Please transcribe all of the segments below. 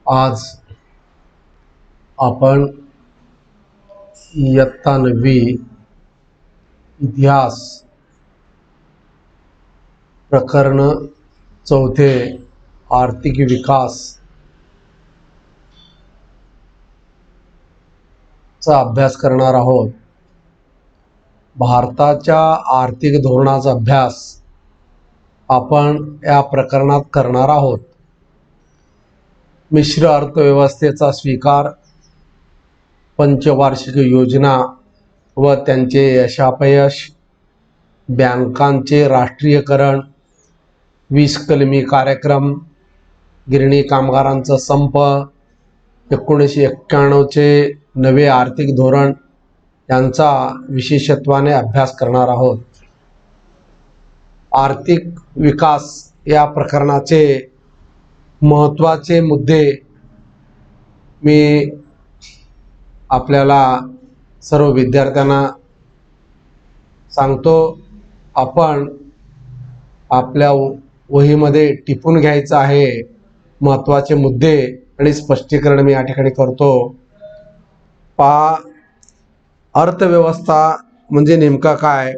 आज आपण इयत्ता 9वी इतिहास प्रकरण 4 आर्थिक विकास चा अभ्यास करणार आहोत। भारताच्या आर्थिक धोरणाचा अभ्यास आपण या प्रकरणात करणार आहोत। मिश्र अर्थव्यवस्थेचा स्वीकार, पंचवार्षिक योजना व त्यांचे यशापयश, बँकांचे राष्ट्रीयकरण, 20 कलमी कार्यक्रम, गिरणी कामगारांचा संप, 1991चे नवे आर्थिक धोरण यांचा विशेषत्वाने अभ्यास करणार आहोत। आर्थिक विकास या प्रकरणाचे महत्त्वाचे मुद्दे मी आपल्याला सर्व विद्यार्थ्यांना सांगतो। आपण आपल्या वहीमध्ये टिपून घ्यायचं आहे। महत्त्वाचे मुद्दे आणि स्पष्टीकरण मी या ठिकाणी करतो। पहा, अर्थव्यवस्था म्हणजे नेमका काय?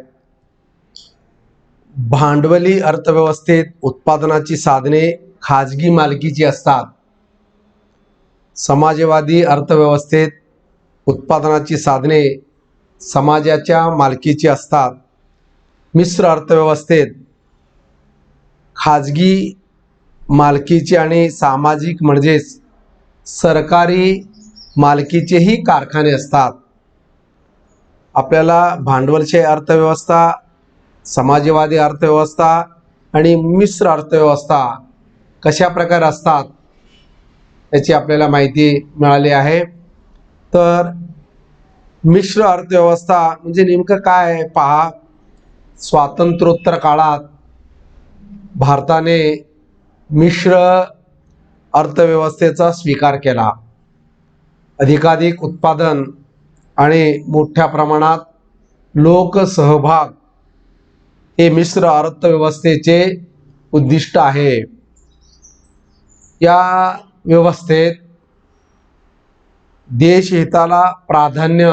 भांडवली अर्थव्यवस्थेत उत्पादनाची साधने खाजगी मालकीची असतात। समाजवादी अर्थव्यवस्थेत उत्पादनाची साधने समाजाच्या मालकीची असतात। मिश्र अर्थव्यवस्थेत खाजगी मालकीचे आणि सामाजिक म्हणजेच सरकारी मालकीचेही कारखाने असतात। आपल्याला भांडवलशाही अर्थव्यवस्था, समाजवादी अर्थव्यवस्था आणि मिश्र अर्थव्यवस्था कशा प्रकारे असतात याची आपल्याला माहिती मिळाली आहे। तर मिश्र अर्थव्यवस्था म्हणजे नेमकं काय आहे? पहा, स्वातंत्र्योत्तर काळात भारताने मिश्र अर्थव्यवस्थेचा स्वीकार केला। अधिकाधिक उत्पादन आणि मोठ्या प्रमाणात लोकसहभाग हे मिश्र अर्थव्यवस्थेचे उद्दिष्ट आहे। या व्यवस्थेत देशहिताला प्राधान्य,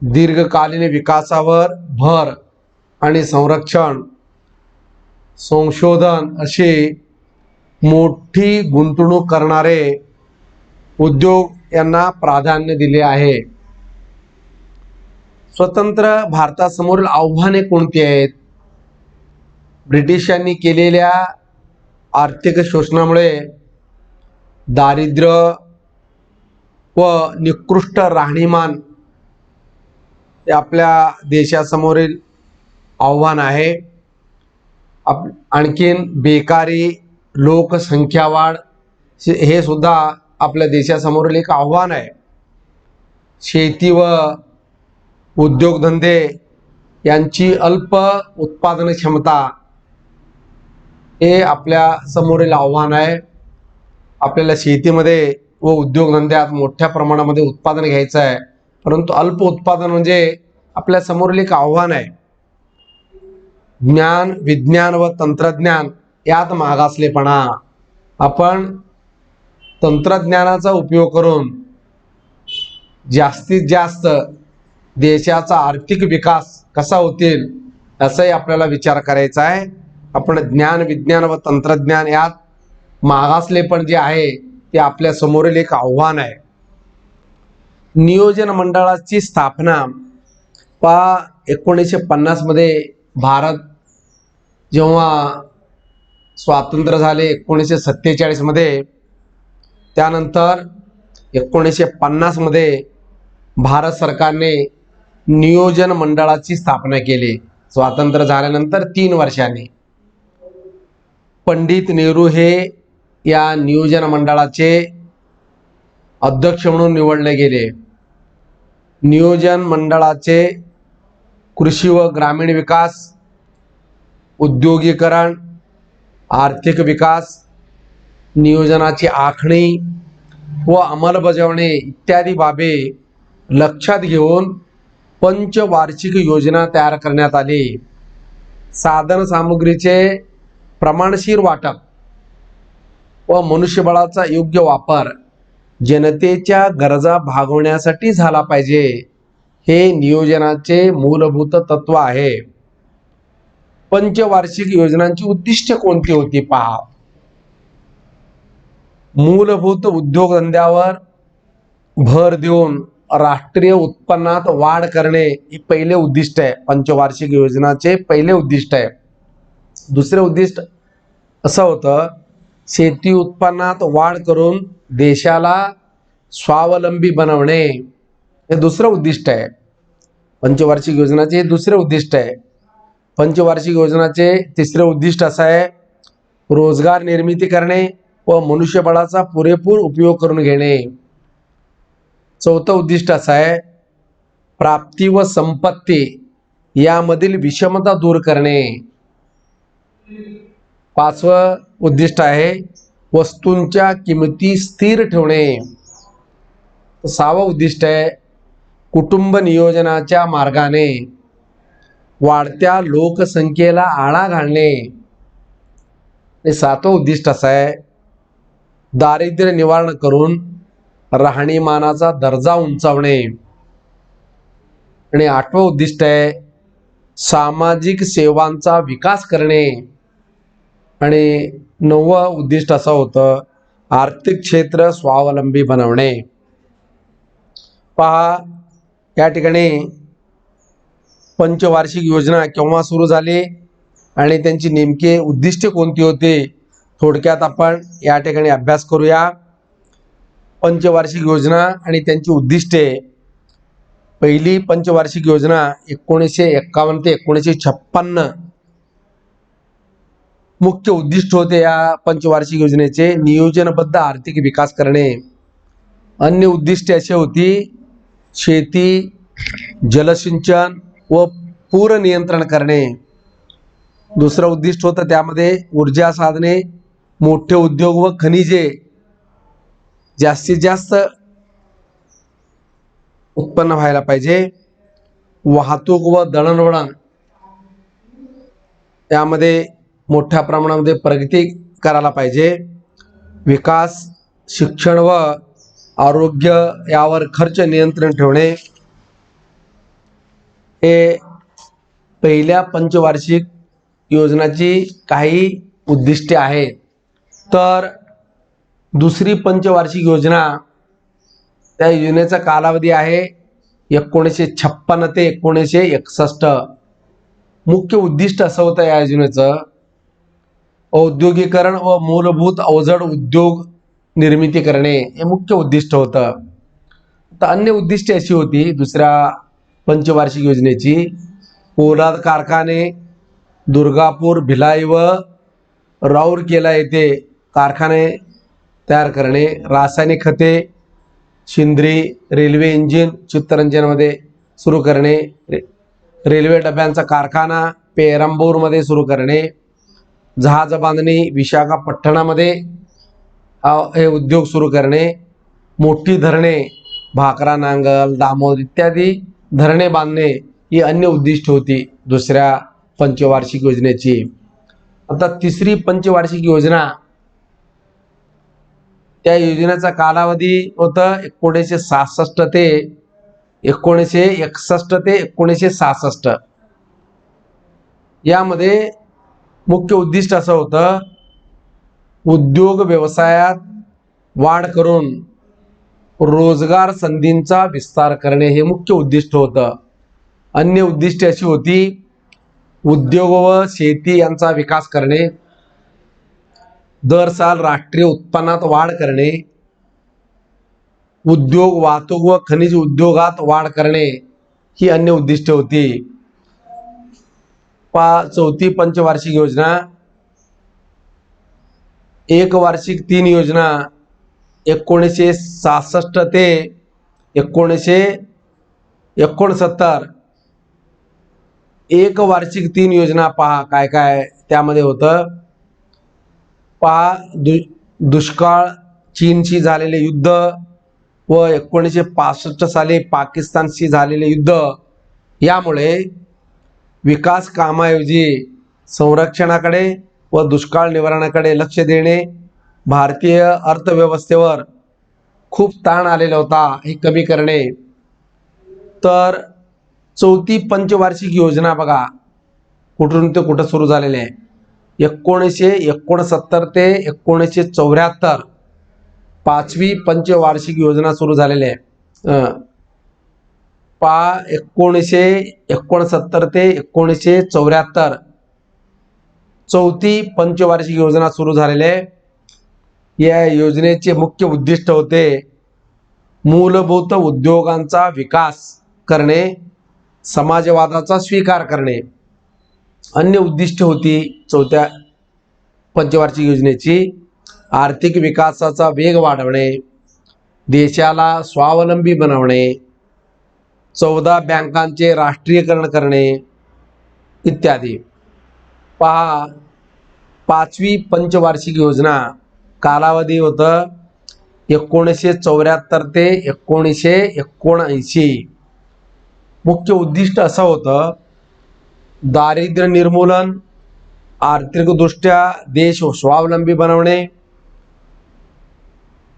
दीर्घकालीन विकासावर भर आणि संरक्षण, संशोधन अशी मोठी गुंतवणूक करणारे उद्योग यांना प्राधान्य दिले आहे। स्वतंत्र भारतासमोरील आव्हाने कोणती आहेत? ब्रिटिशांनी केलेल्या आर्थिक शोषणामुळे दारिद्र्य व निकृष्ट राहणीमान हे आपल्या देशासमोरील आव्हान आहे। आणखीन बेकारी, लोकसंख्या वाढ हे सुद्धा आपल्या देशासमोरील एक आव्हान आहे। शेती व उद्योगधंदे यांची अल्प उत्पादन क्षमता हे आपल्या समोरील आव्हान आहे। आपल्याला शेतीमध्ये व उद्योगधंद्यात मोठ्या प्रमाणामध्ये उत्पादन घ्यायचं आहे, परंतु अल्प उत्पादन म्हणजे आपल्या समोरील एक आव्हान आहे। ज्ञान, विज्ञान व तंत्रज्ञान यात मागासलेपणा। आपण तंत्रज्ञानाचा उपयोग करून जास्तीत जास्त देशाचा आर्थिक विकास कसा होतील याचाही आपल्याला विचार करायचा आहे। आपण ज्ञान, विज्ञान व तंत्रज्ञान यात मागासलेपण जे आहे ते आपल्या समोरील एक आव्हान आहे। नियोजन मंडळाची स्थापना पहा, 1950 मध्ये भारत जेव्हा स्वातंत्र्य झाले 1947 मध्ये, त्यानंतर 1950 मध्ये भारत सरकारने नियोजन मंडळाची स्थापना केली। स्वातंत्र्य झाल्यानंतर 3 वर्षांनी पंडित नेहरू हे या नियोजन मंडळाचे अध्यक्ष म्हणून निवडले गेले। नियोजन मंडळाचे कृषी व ग्रामीण विकास, उद्योगीकरण, आर्थिक विकास, नियोजनाची आखणी व अंमलबजावणी इत्यादी बाबी लक्षात घेऊन पंचवार्षिक योजना तयार करण्यात आली। साधन सामुग्रीचे प्रमाणशीर वाटप व मनुष्यबळाचा योग्य वापर जनतेच्या गरजा भागवण्यासाठी झाला पाहिजे, हे नियोजनाचे मूलभूत तत्व आहे. पंचवार्षिक योजनांची उद्दिष्टे कोणती होती पहा. मूलभूत उद्योगधंद्यावर भर देऊन राष्ट्रीय उत्पन्नात वाढ करणे हे पहिले उद्दिष्ट आहे. पंचवार्षिक योजनाचे पहिले उद्दिष्ट आहे. दुसरे उद्दिष्ट असं होतं, शेती उत्पन्नात वाढ करून देशाला स्वावलंबी बनवणे, हे दुसरं उद्दिष्ट आहे. पंचवार्षिक योजनाचे हे दुसरे उद्दिष्ट आहे. पंचवार्षिक योजनाचे तिसरे उद्दिष्ट असं आहे, रोजगार निर्मिती करणे व मनुष्यबळाचा पुरेपूर उपयोग करून घेणे. चौथं उद्दिष्ट असं आहे, प्राप्ती व संपत्ती यामधील विषमता दूर करणे. पाचवं उद्दिष्ट आहे, वस्तूंच्या किमती स्थिर ठेवणे. सहावं उद्दिष्ट आहे, कुटुंब नियोजनाच्या मार्गाने वाढत्या लोकसंख्येला आळा घालणे. आणि सातवं उद्दिष्ट असं आहे, दारिद्र्य निवारण करून राहणीमानाचा दर्जा उंचावणे. आणि आठवं उद्दिष्ट आहे, सामाजिक सेवांचा विकास करणे. आणि नववं उद्दिष्ट असं होतं, आर्थिक क्षेत्र स्वावलंबी बनवणे. पहा, या ठिकाणी पंचवार्षिक योजना केव्हा सुरू झाली आणि त्यांची नेमके उद्दिष्टे कोणती होती, थोडक्यात आपण या ठिकाणी अभ्यास करूया. पंचवार्षिक योजना आणि त्यांची उद्दिष्टे. पहिली पंचवार्षिक योजना 1951 ते 1956 मुख्य उद्दिष्ट होते या पंचवार्षिक योजनेचे, नियोजनबद्ध आर्थिक विकास करणे. अन्य उद्दिष्टे अशी होती, शेती, जलसिंचन व पूर नियंत्रण करणे. दुसरं उद्दिष्ट होतं त्यामध्ये ऊर्जा साधने, मोठे उद्योग व खनिजे जास्तीत जास्त उत्पन्न व्हायला पाहिजे. वाहतूक व दळणवळण यामध्ये मोठ्या प्रमाणामध्ये प्रगती करायला पाहिजे. विकास, शिक्षण व आरोग्य यावर खर्च नियंत्रण ठेवणे, हे पहिल्या पंचवार्षिक योजनाची काही उद्दिष्टे आहेत. तर दुसरी पंचवार्षिक योजना, त्या योजनेचा कालावधी आहे 1956 ते 1961. मुख्य उद्दिष्ट असं होतं या योजनेचं, औद्योगिकरण व मूलभूत अवजड उद्योग निर्मिती करणे, हे मुख्य उद्दिष्ट होतं. तर अन्य उद्दिष्टे अशी होती दुसऱ्या पंचवार्षिक योजनेची, पोलाद कारखाने दुर्गापूर, भिलाई व राऊरकेला येथे कारखाने तयार करणे. रासायनिक खते शिंद्री, रेल्वे इंजिन चित्तरंजनमध्ये सुरू करणे. रेल्वे डब्यांचा कारखाना पेरंबूरमध्ये सुरू करणे. जहाज बांधणी विशाखापट्टणममध्ये हे उद्योग सुरू करणे. मोठी धरणे, भाकरा, नांगल, दामोद इत्यादी धरणे बांधणे, ही अन्य उद्दिष्ट होती दुसऱ्या पंचवार्षिक योजनेची. आता तिसरी पंचवार्षिक योजना, त्या योजनेचा कालावधी होता 1966 ते 1961 ते 1966. यामध्ये मुख्य उद्दिष्ट असं होतं, उद्योग व्यवसायात वाढ करून रोजगार संधींचा विस्तार करणे, हे मुख्य उद्दिष्ट होतं. अन्य उद्दिष्टे अशी होती, उद्योग व शेती यांचा विकास करणे, दर साल राष्ट्रीय उत्पन्नात वाढ करणे, उद्योग, वाहतूक व खनिज उद्योगात वाढ करणे, ही अन्य उद्दिष्टे होती. चौथी पंचवार्षिक योजना, एक वार्षिक 3 योजना 1966 ते 1969. एक वार्षिक 3 योजना पहा काय काय त्यामध्ये होतं. पहा, दुष्काळ, चीनशी झालेले युद्ध व 1965 साली पाकिस्तानशी झालेले युद्ध, यामुळे विकास कामाऐवजी संरक्षणाकडे व दुष्काळ निवारणाकडे लक्ष देणे, भारतीय अर्थव्यवस्थेवर खूप ताण आलेला होता हे कमी करणे। तर चौथी पंचवार्षिक योजना बघा कुठून ते कुठं सुरू झालेली आहे, 1969 ते 1974 पाचवी पंचवार्षिक योजना सुरू झालेली आहे। 1969 ते 1974 चौथी पंचवार्षिक योजना सुरू झालेली आहे। या योजनेचे मुख्य उद्दिष्ट होते मूलभूत उद्योगांचा विकास करणे, समाजवादाचा स्वीकार करणे। अन्य उद्दिष्ट होती चौथ्या पंचवार्षिक योजनेची आर्थिक विकासाचा वेग वाढवणे, देशाला स्वावलंबी बनवणे, 14 बँकांचे राष्ट्रीयकरण करणे इत्यादी। पहा, पाचवी पंचवार्षिक योजना कालावधी होतं 1974 ते 1979। मुख्य उद्दिष्ट असं होतं दारिद्र्य निर्मूलन, आर्थिकदृष्ट्या देश स्वावलंबी बनवणे।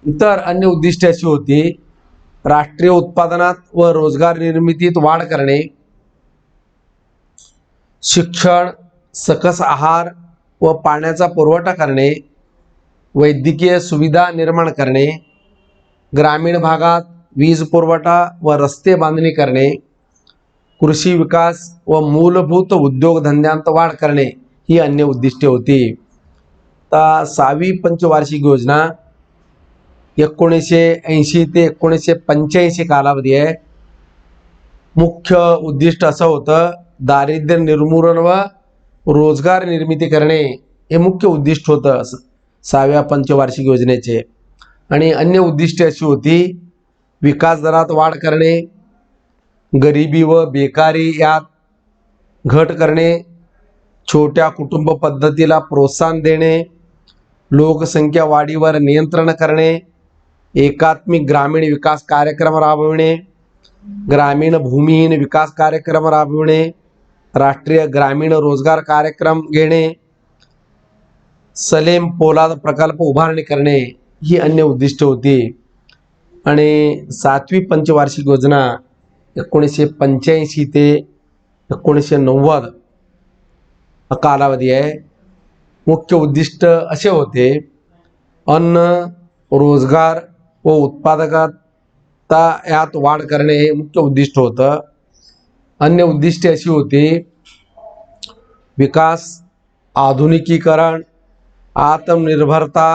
इतर अन्य उद्दिष्टे अशी होती राष्ट्रीय उत्पादनात व रोजगार निर्मितीत वाढ करणे, शिक्षण, सकस आहार व पाण्याचा पुरवठा करणे, वैद्यकीय सुविधा निर्माण करणे, ग्रामीण भागात वीज पुरवठा व रस्ते बांधणी करणे, कृषी विकास व मूलभूत उद्योगधंद्यांत वाढ करणे ही अन्य उद्दिष्टे होती। तर सहावी पंचवार्षिक योजना 1980 ते 1985 कालावधी आहे। मुख्य उद्दिष्ट असं होतं दारिद्र्य निर्मूलन व रोजगार निर्मिती करणे हे मुख्य उद्दिष्ट होतं सहाव्या पंचवार्षिक योजनेचे। आणि अन्य उद्दिष्टे अशी होती विकास दरात वाढ करणे, गरिबी व बेकारी यात घट करणे, छोट्या कुटुंब पद्धतीला प्रोत्साहन देणे, लोकसंख्या वाढीवर नियंत्रण करणे, एकात्मिक ग्रामीण विकास कार्यक्रम राबविणे, ग्रामीण भूमिहीन विकास कार्यक्रम राबविणे, राष्ट्रीय ग्रामीण रोजगार कार्यक्रम घेणे, सलेम पोलाद प्रकल्प उभारणी करणे ही अन्य उद्दिष्टे होती। आणि सातवी पंचवार्षिक योजना 1985 ते 1990 कालावधी आहे। मुख्य उद्दिष्ट असे होते अन्न, रोजगार व उत्पादकता यात वाढ करणे हे मुख्य उद्दिष्ट होतं। अन्य उद्दिष्टे अशी होती विकास, आधुनिकीकरण, आत्मनिर्भरता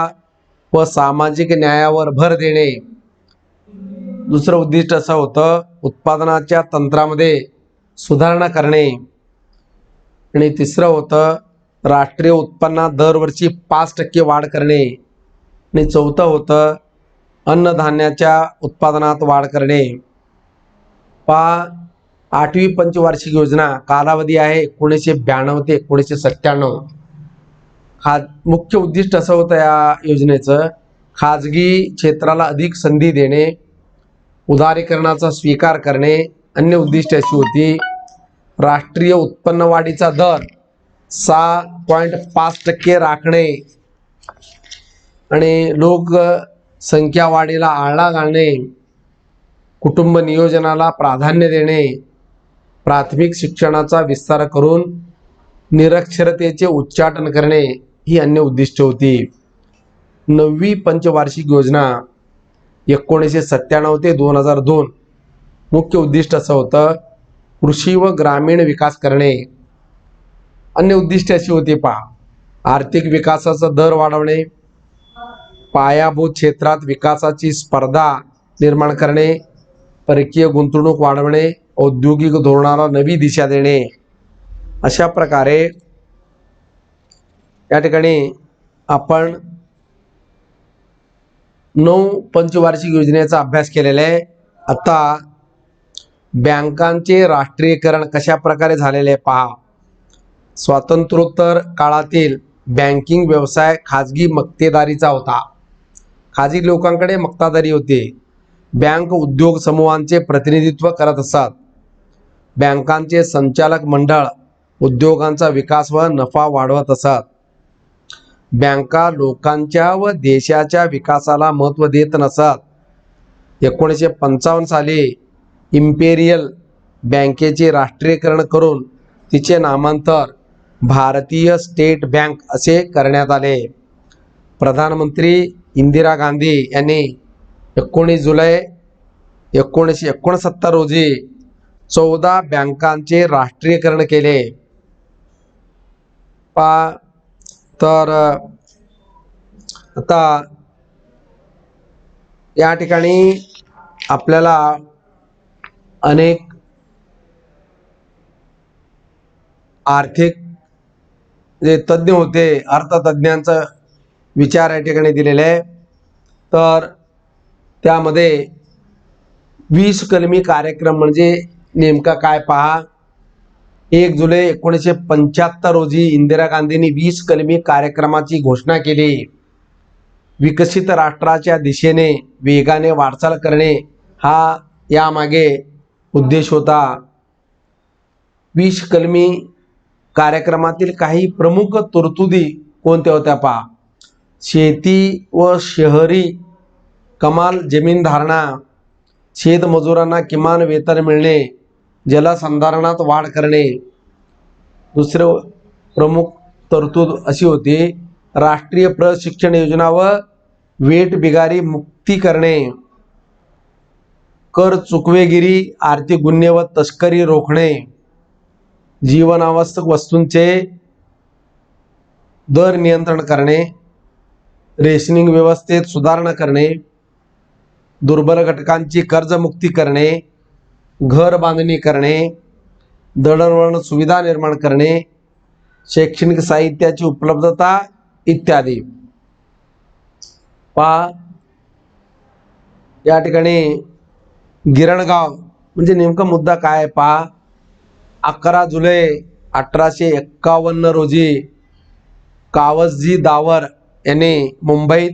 व सामाजिक न्यायावर भर देणे। दुसरं उद्दिष्ट असं होतं उत्पादनाच्या तंत्रामध्ये सुधारणा करणे। आणि तिसरं होतं राष्ट्रीय उत्पन्नात दरवर्षी 5% वाढ करणे। आणि चौथं होतं अन्नधान्याच्या उत्पादनात वाढ करणे। आठवी पंचवार्षिक योजना कालावधी आहे 1992 ते 1997। मुख्य उद्दिष्ट असं होतं या योजनेचं खाजगी क्षेत्राला अधिक संधी देणे, उदारीकरणाचा स्वीकार करणे। अन्य उद्दिष्ट अशी होती राष्ट्रीय उत्पन्न वाढीचा दर 6.5% राखणे आणि लोकसंख्या वाढीला आळा घालणे, कुटुंब नियोजनाला प्राधान्य देणे, प्राथमिक शिक्षणाचा विस्तार करून निरक्षरतेचे उच्चाटन करणे ही अन्य उद्दिष्टे होती। नववी पंचवार्षिक योजना 1997 ते 2002 मुख्य उद्दिष्ट असं होतं कृषी व ग्रामीण विकास करणे। अन्य उद्दिष्टे अशी होती आर्थिक विकासाचा दर वाढवणे, पायाभूत क्षेत्रात विकासाची स्पर्धा निर्माण करणे, परकीय गुंतवणूक वाढवणे, औद्योगिक धोरणाला नवी दिशा देणे। अशा प्रकारे या ठिकाणी आपण 9 पंचवार्षिक योजनेचा अभ्यास केलेला आहे। आता बँकांचे राष्ट्रीयकरण कशा प्रकारे झालेले पहा। स्वातंत्र्योत्तर काळातील बँकिंग व्यवसाय खाजगी मक्तेदारीचा होता। खाजगी लोकांकडे मक्तेदारी होती। बँक उद्योग समूहांचे प्रतिनिधित्व करत असतात। बँकांचे संचालक मंडळ उद्योगांचा विकास व नफा वाढवत असतात। बँका लोकांच्या व देशाच्या विकासाला महत्त्व देत नसतात, 1955 साली इम्पेरियल बँकेचे राष्ट्रीयकरण करून तिचे नामांतर भारतीय स्टेट बँक असे करण्यात आले. प्रधानमंत्री इंदिरा गांधी यांनी 19 जुलै 1969 रोजी 14 बँकांचे राष्ट्रीयकरण केले. तर आता या ठिकाणी आपल्याला अनेक आर्थिक जे तज्ज्ञ होते, अर्थतज्ञांचा विचार या ठिकाणी दिलेले आहे. तर त्यामध्ये 20 कलमी कार्यक्रम म्हणजे नेमका काय पहा. 1 जुलै 1975 रोजी इंदिरा गांधींनी 20 कलमी कार्यक्रमाची घोषणा केली. विकसित राष्ट्राच्या दिशेने वेगाने वाटचाल करणे हा यामागे उद्देश होता. 20 कलमी कार्यक्रमातील काही प्रमुख तरतुदी कोणत्या होत्या पहा. शेती व शहरी कमाल जमीन धारणा, शेतमजुरांना किमान वेतन मिळणे, जलसंधारणात वाढ करणे. दुसरं प्रमुख तरतूद अशी होती, राष्ट्रीय प्रशिक्षण योजना व वेठबिगारी मुक्ती करणे, कर चुकवेगिरी, आर्थिक गुन्हे व तस्करी रोखणे, जीवनावश्यक वस्तूंचे दर नियंत्रण करणे, रेशनिंग व्यवस्थेत सुधारणा करणे, दुर्बल घटकांची कर्जमुक्ती करणे, घर बांधणी करणे, दळणवळण सुविधा निर्माण करणे, शैक्षणिक साहित्याची उपलब्धता इत्यादी. पहा या ठिकाणी गिरणगाव म्हणजे नेमका मुद्दा काय पहा. 11 जुलै 1851 रोजी कावसजी दावर यांनी मुंबईत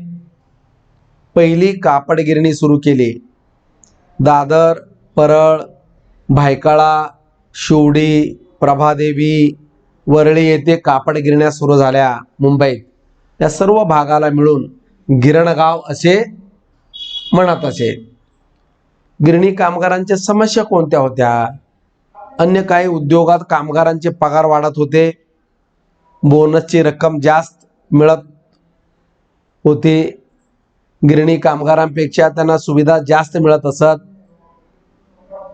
पहिली कापड गिरणी सुरू केली. दादर, परळ, भायखळा, शिवडी, प्रभादेवी, वरळी येथे कापड गिरण्या सुरू झाल्या मुंबईत. या सर्व भागाला मिळून गिरणगाव असे म्हणत असे. गिरणी कामगारांच्या समस्या कोणत्या होत्या. अन्य काही उद्योगात कामगारांचे पगार वाढत होते, बोनसची रक्कम जास्त मिळत होती, गिरणी कामगारांपेक्षा त्यांना सुविधा जास्त मिळत असत.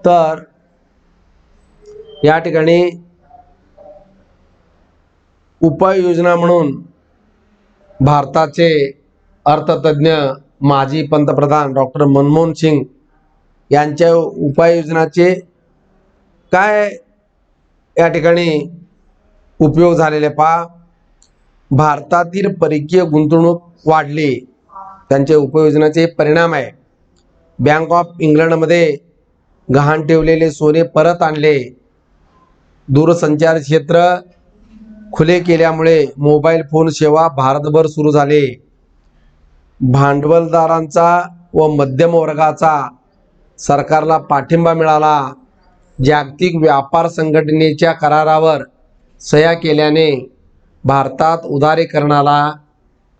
तर या ठिकाणी उपाययोजना म्हणून भारताचे अर्थतज्ञ माजी पंतप्रधान डॉक्टर मनमोहन सिंग यांच्या उपाययोजनाचे काय या ठिकाणी उपयोग झालेले पहा. भारतातील परकीय गुंतवणूक वाढली, त्यांच्या उपयोजनाचे परिणाम आहे. बँक ऑफ इंग्लंडमध्ये गहाण ठेवलेले सोने परत आणले. दूरसंचार क्षेत्र खुले केल्यामुळे मोबाईल फोन सेवा भारतभर सुरू झाले. भांडवलदारांचा व मध्यम वर्गाचा सरकारला पाठिंबा मिळाला. जागतिक व्यापार संघटनेच्या करारावर सह्या केल्याने भारतात उदारीकरणाला,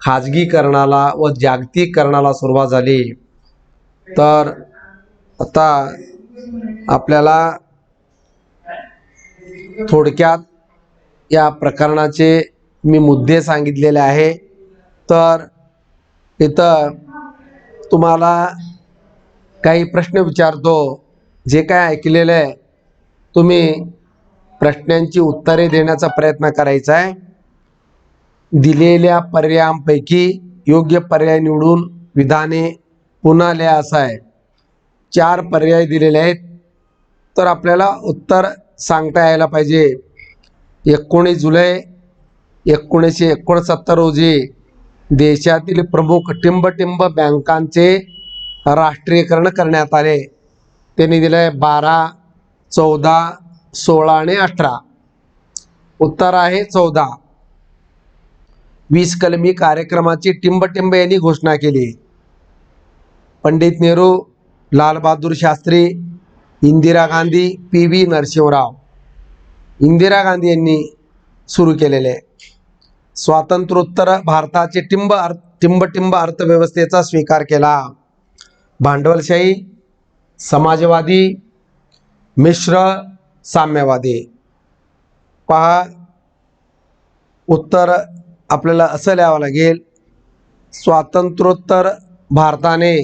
खाजगीकरणाला व जागतिकीकरणाला सुरुवात झाली. तर आता आपल्याला थोडक्यात या प्रकरणाचे मी मुद्दे सांगितलेले आहे. तर इथं तुम्हाला काही प्रश्न विचारतो. जे काय ऐकलेलं आहे तुम्ही प्रश्नांची उत्तरे देण्याचा प्रयत्न करायचा आहे. दिलेल्या पर्यायांपैकी योग्य पर्याय निवडून विधाने पुन्हा लिहा असं आहे. 4 पर्याय दिलेले आहेत. तर आपल्याला उत्तर सांगता यायला पाहिजे. 19 जुलै 1969 रोजी देशातील प्रमुख टिंब बँकांचे राष्ट्रीयकरण करण्यात आले. त्यांनी दिले 12, 14, 16 आणि 18. उत्तर आहे 14. 20 कलमी कार्यक्रमाची टिंब यांनी घोषणा केली. पंडित नेहरू, लालबहादूर शास्त्री, इंदिरा गांधी, PV नरसिंहराव. इंदिरा गांधी यांनी सुरू केलेले. स्वातंत्र्योत्तर भारताचे टिंब अर्थव्यवस्थेचा स्वीकार केला. भांडवलशाही, समाजवादी, मिश्र साम्यवादी. पहा, उत्तर आपल्याला असं लिहावं लागेल, स्वातंत्र्योत्तर भारताने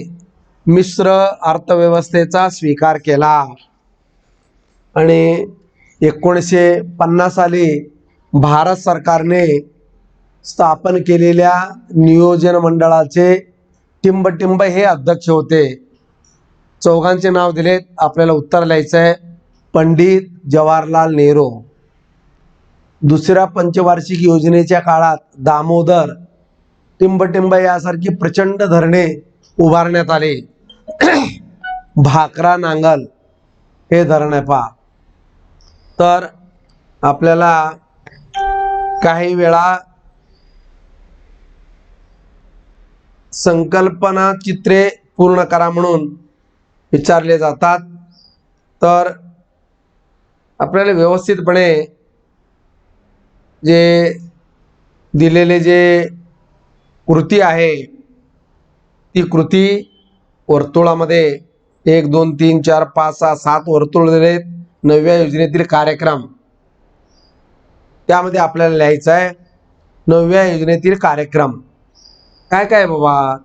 मिश्र अर्थव्यवस्थेचा स्वीकार केला आणि 1950 साली भारत सरकारने स्थापन केलेल्या नियोजन मंडळाचे टिंबटिंब हे अध्यक्ष होते. चौघांचे नाव दिलेत. आपल्याला उत्तर लिहायचं आहे, पंडित जवाहरलाल नेहरू. दुसऱ्या पंचवार्षिक योजनेच्या काळात दामोदर टिंबटिंब यासारखी प्रचंड धरणे उभारण्यात आले. भाकरा नांगल हे धरण आहे पहा. तर आपल्याला काही वेळा संकल्पना चित्रे पूर्ण करा म्हणून विचारले जातात. तर आपल्याला व्यवस्थितपणे जे दिलेले जे कृती आहे ती कृती वर्तुळामध्ये 1 2 3 4 5 6 7 वर्तुळ दिलेत. 9व्या योजनेतील कार्यक्रम त्यामध्ये आपल्याला लिहायचं आहे 9व्या योजनेतील कार्यक्रम काय काय बाबा.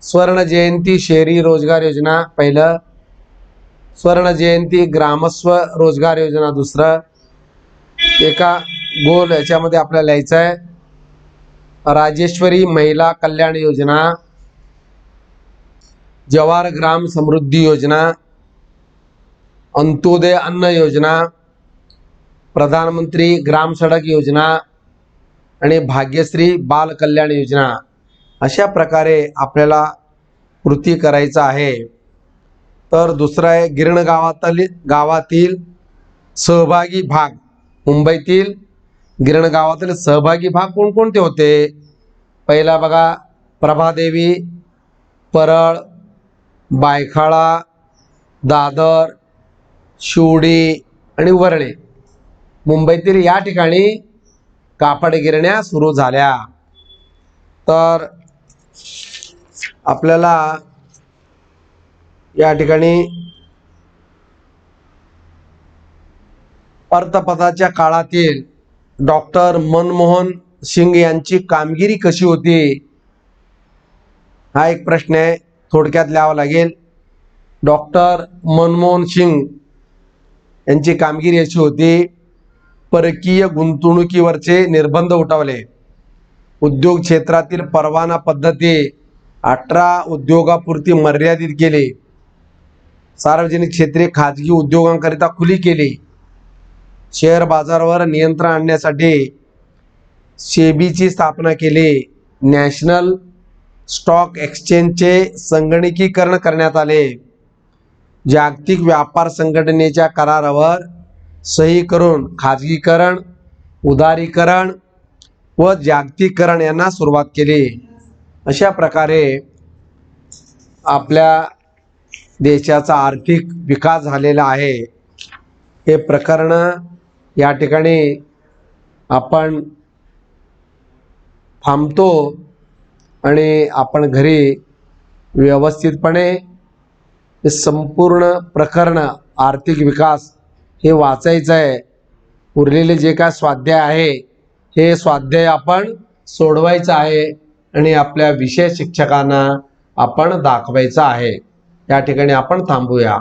स्वर्ण जयंती शहरी रोजगार योजना पहिलं, स्वर्ण जयंती ग्रामस्व रोजगार योजना दुसरं. एका गोल याच्यामध्ये आपल्याला लिहायचं आहे राजेश्वरी महिला कल्याण योजना, जवाहर ग्राम समृद्धी योजना, अंत्योदय अन्न योजना, प्रधानमंत्री ग्राम सडक योजना आणि भाग्यश्री बाल कल्याण योजना. अशा प्रकारे आपल्याला कृती करायचं आहे. तर दुसरं आहे गिरण गावातील सहभागी भाग. मुंबईतील गिरण गावातील सहभागी भाग कोणकोणते होते. पहिला बघा, प्रभादेवी, परळ, बायखाळा, दादर, शिवडी आणि वरळे. मुंबईतील या ठिकाणी कापड गिरण्या सुरू झाल्या. तर आपल्याला या ठिकाणी अर्थपदाच्या काळातील डॉक्टर मनमोहन सिंग यांची कामगिरी कशी होती हा एक प्रश्न आहे. थोडक्यात लिहावा लागेल. डॉक्टर मनमोहन सिंग यांची कामगिरी अशी होती, परकीय गुंतवणुकीवरचे निर्बंध उठवले, उद्योग क्षेत्रातील परवाना पद्धती 18 उद्योगापुरती मर्यादित केली, सार्वजनिक क्षेत्रे खाजगी उद्योगांकरिता खुली केली, शेअर बाजारावर नियंत्रण आणण्यासाठी सेबीची स्थापना केली, नॅशनल स्टॉक एक्सचेंजचे संगणकीकरण करण्यात आले, जागतिक व्यापार संघटनेच्या करारावर सही करून खाजगीकरण, उदारीकरण व जागतिकीकरण यांना सुरुवात केली. अशा प्रकारे आपल्या देशाचा आर्थिक विकास झालेला आहे. हे प्रकरण या ठिकाणी आपण थांबतो आणि आपण घरी व्यवस्थितपणे हे संपूर्ण प्रकरण आर्थिक विकास हे वाचायचं आहे. उरलेले जे काय स्वाध्याय आहे हे स्वाध्याय आपण सोडवायचं आहे आणि आपल्या विषय शिक्षकांना आपण दाखवायचं आहे. या ठिकाणी आपण थांबूया.